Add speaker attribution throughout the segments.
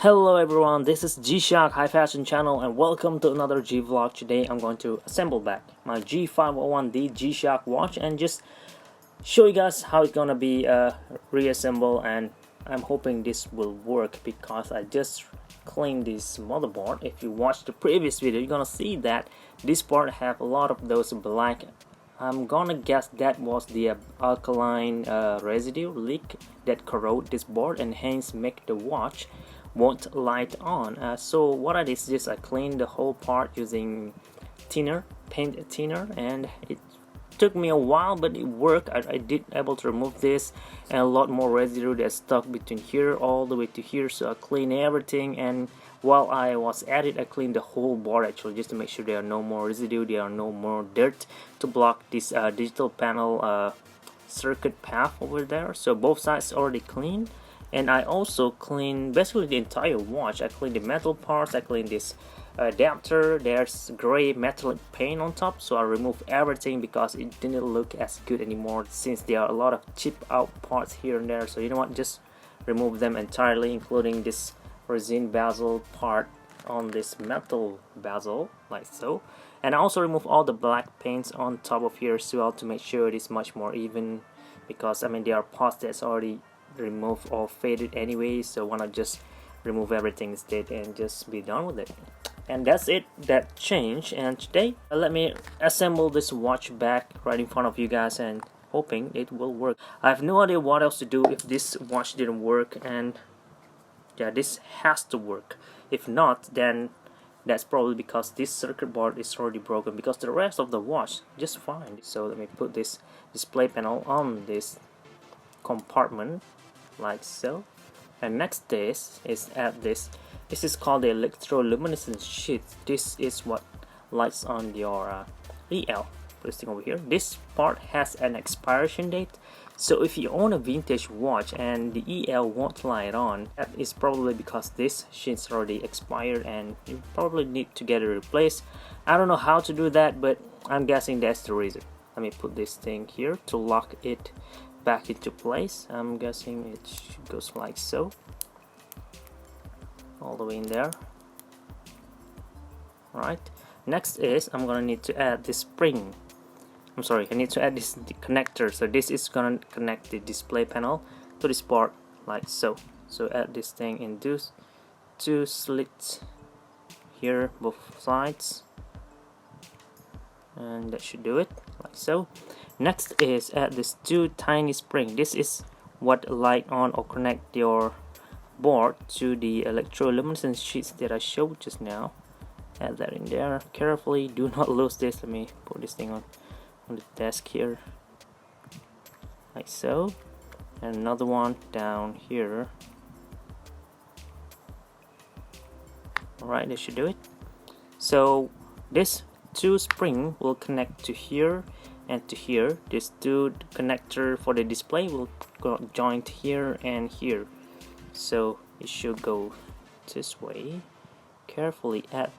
Speaker 1: Hello everyone, this is G-Shock High Fashion Channel and welcome to another G vlog. Today I'm going to assemble back my G501D G-Shock watch and just show you guys how it's gonna be reassembled, and I'm hoping this will work because I just cleaned this motherboard. If you watched the previous video, you're gonna see that this part have a lot of those black. I'm gonna guess that was the alkaline residue leak that corrode this board and hence make the watch won't light on. So what I did is just I cleaned the whole part using paint thinner, and it took me a while, but it worked. I did able to remove this and a lot more residue that's stuck between here all the way to here. So I cleaned everything, and while I was at it, I cleaned the whole board actually just to make sure there are no more residue, there are no more dirt to block this digital panel circuit path over there. So both sides already cleaned. And I also cleaned basically the entire watch. I cleaned the metal parts, I cleaned this adapter. There's gray metallic paint on top, so I removed everything because it didn't look as good anymore since there are a lot of chip out parts here and there. So you know what, just remove them entirely, including this resin bezel part on this metal bezel like so. And I also remove all the black paints on top of here as well to make sure it is much more even, because I mean there are parts that's already removed or faded anyway, so why not just remove everything instead and just be done with it. And that's it, that changed. And today let me assemble this watch back right in front of you guys and hoping it will work. I have no idea what else to do if this watch didn't work, and yeah, this has to work. If not, then that's probably because this circuit board is already broken, because the rest of the watch just fine. So let me put this display panel on this compartment like so, and next is add this is called the electroluminescence sheet. This is what lights on your EL. Put this thing over here. This part has an expiration date, so if you own a vintage watch and the EL won't light on, that is probably because this sheet's already expired and you probably need to get it replaced. I don't know how to do that, but I'm guessing that's the reason. Let me put this thing here to lock it back into place. I'm guessing it goes like so, all the way in there. Alright, next is I'm gonna need to add this spring. I'm sorry, I need to add this connector. So this is gonna connect the display panel to this part like so. So add this thing in those two slits here, both sides, and that should do it like so. Next is add this two tiny spring. This is what light on or connect your board to the electroluminescence sheets that I showed just now. Add that in there carefully, do not lose this. Let me put this thing on the desk here like so, and another one down here. Alright, that should do it. So this two spring will connect to here and to here. This two connector for the display will go joint here and here, so it should go this way. Carefully add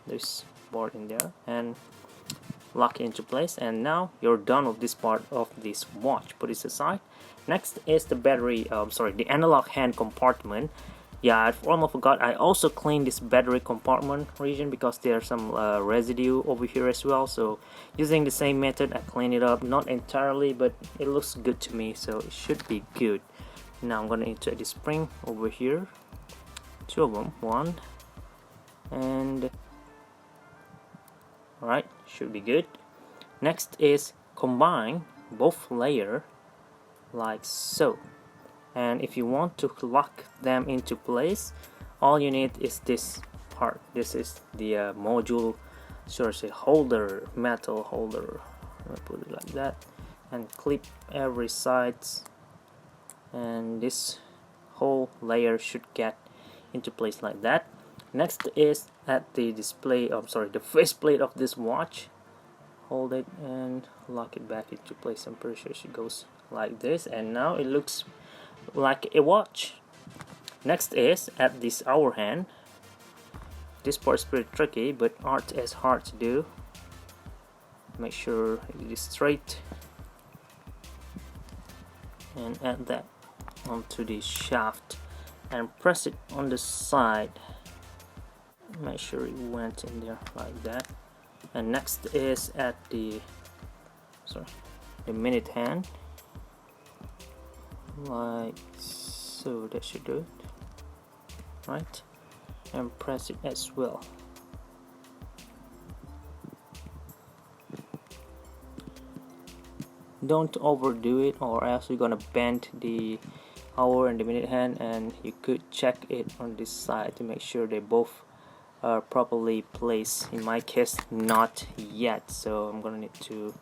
Speaker 1: this board in there and lock it into place, and now you're done with this part of this watch. Put this aside. Next is the battery, the analog hand compartment. Yeah, I almost forgot, I also cleaned this battery compartment region because there's some residue over here as well. So using the same method, I clean it up, not entirely, but it looks good to me, so it should be good. Now I'm gonna insert this spring over here, two of them, one and alright, should be good. Next is combine both layer like so. And if you want to lock them into place, all you need is this part. This is the module, holder, metal holder. I'll put it like that and clip every sides, and this whole layer should get into place like that. Next is at the display, the faceplate of this watch. Hold it and lock it back into place. I'm pretty sure it goes like this, and now it looks like a watch. Next is at this hour hand. This part is pretty tricky, but art is hard to do. Make sure it is straight and add that onto the shaft and press it on the side. Make sure it went in there like that. And next is at the minute hand, like so. That should do it, right? And press it as well. Don't overdo it, or else you're gonna bend the hour and the minute hand, and you could check it on this side to make sure they both are properly placed. In my case, not yet, so I'm gonna need to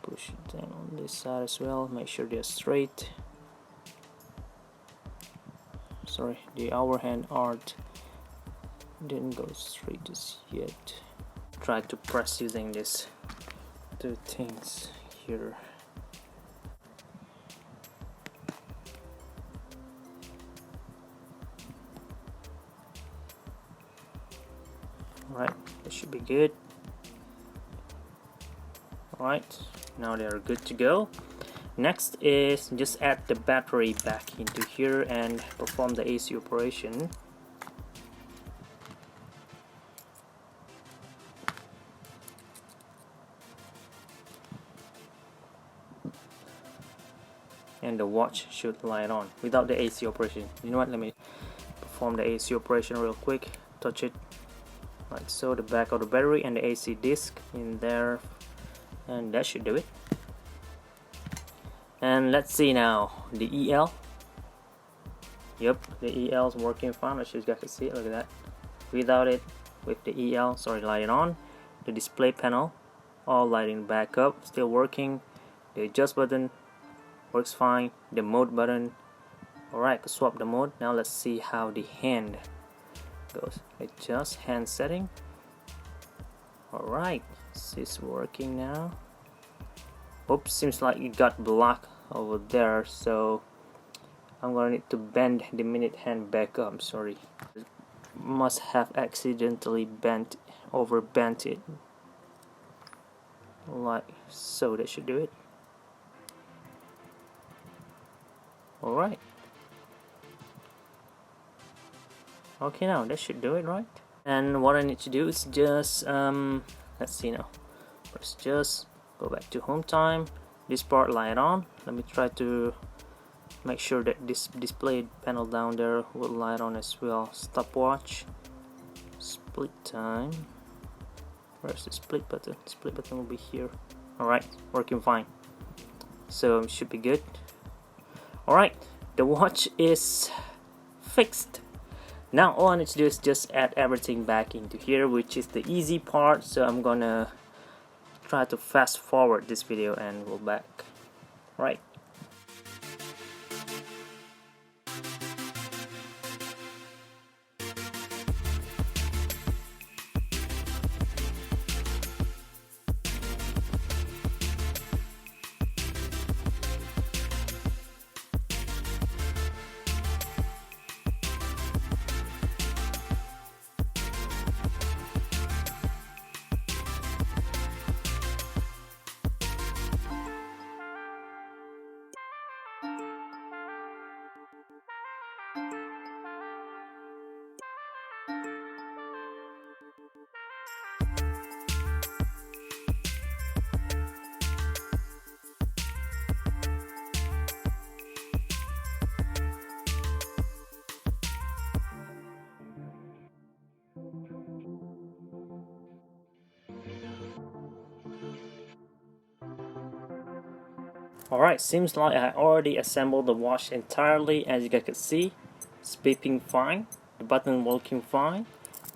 Speaker 1: push it down on this side as well. Make sure they're straight. Sorry, the hour hand art didn't go straight just yet. Try to press using these two things here. Alright, that should be good. Alright, now they are good to go. Next is just add the battery back into here and perform the AC operation. And the watch should light on without the AC operation. You know what, let me perform the AC operation real quick. Touch it like so, the back of the battery and the AC disc in there, and that should do it. And let's see now the EL. Yep, the EL is working fine, as you guys can see. Look at that. Without it, with the EL, sorry, light on. The display panel, all lighting back up, still working. The adjust button works fine. The mode button, alright, swap the mode. Now let's see how the hand goes. Adjust hand setting. Alright, it's working now. Oops, seems like it got blocked over there, so I'm gonna need to bend the minute hand back up. I'm sorry, must have accidentally bent it like so. That should do it. Alright, okay, now that should do it, right? And what I need to do is just let's see now. First, just go back to home time. This part light on. Let me try to make sure that this display panel down there will light on as well. Stopwatch, split time. Where's the split button? Split button will be here. Alright, working fine, so it should be good. Alright, the watch is fixed. Now all I need to do is just add everything back into here, which is the easy part. So I'm gonna try to fast forward this video and go back. Right. Alright, seems like I already assembled the watch entirely. As you guys can see, it's beeping fine, the button working fine,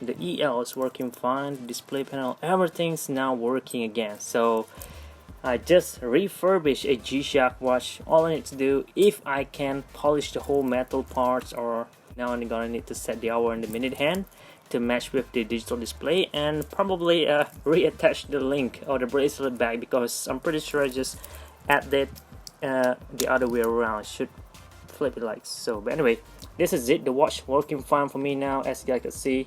Speaker 1: the EL is working fine, the display panel, everything's now working again. So I just refurbished a G-Shock watch. All I need to do, if I can, polish the whole metal parts, or now I'm gonna need to set the hour and the minute hand to match with the digital display, and probably reattach the link or the bracelet back, because I'm pretty sure I just added the other way around. I should flip it like so. But anyway, this is it. The watch working fine for me now, as you guys can see.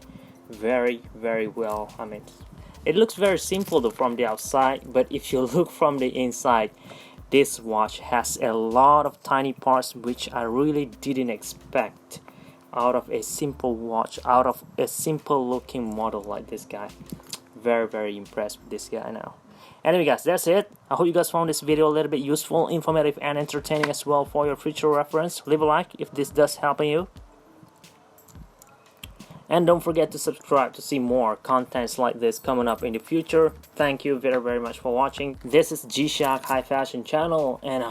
Speaker 1: Very well. I mean, it looks very simple though from the outside, but if you look from the inside, this watch has a lot of tiny parts which I really didn't expect. out of a simple watch, out of a simple looking model like this guy. Very impressed with this guy now. Anyway guys, that's it. I hope you guys found this video a little bit useful, informative, and entertaining as well for your future reference. Leave a like if this does help you. And don't forget to subscribe to see more contents like this coming up in the future. Thank you very much for watching. This is G-Shock High Fashion Channel, and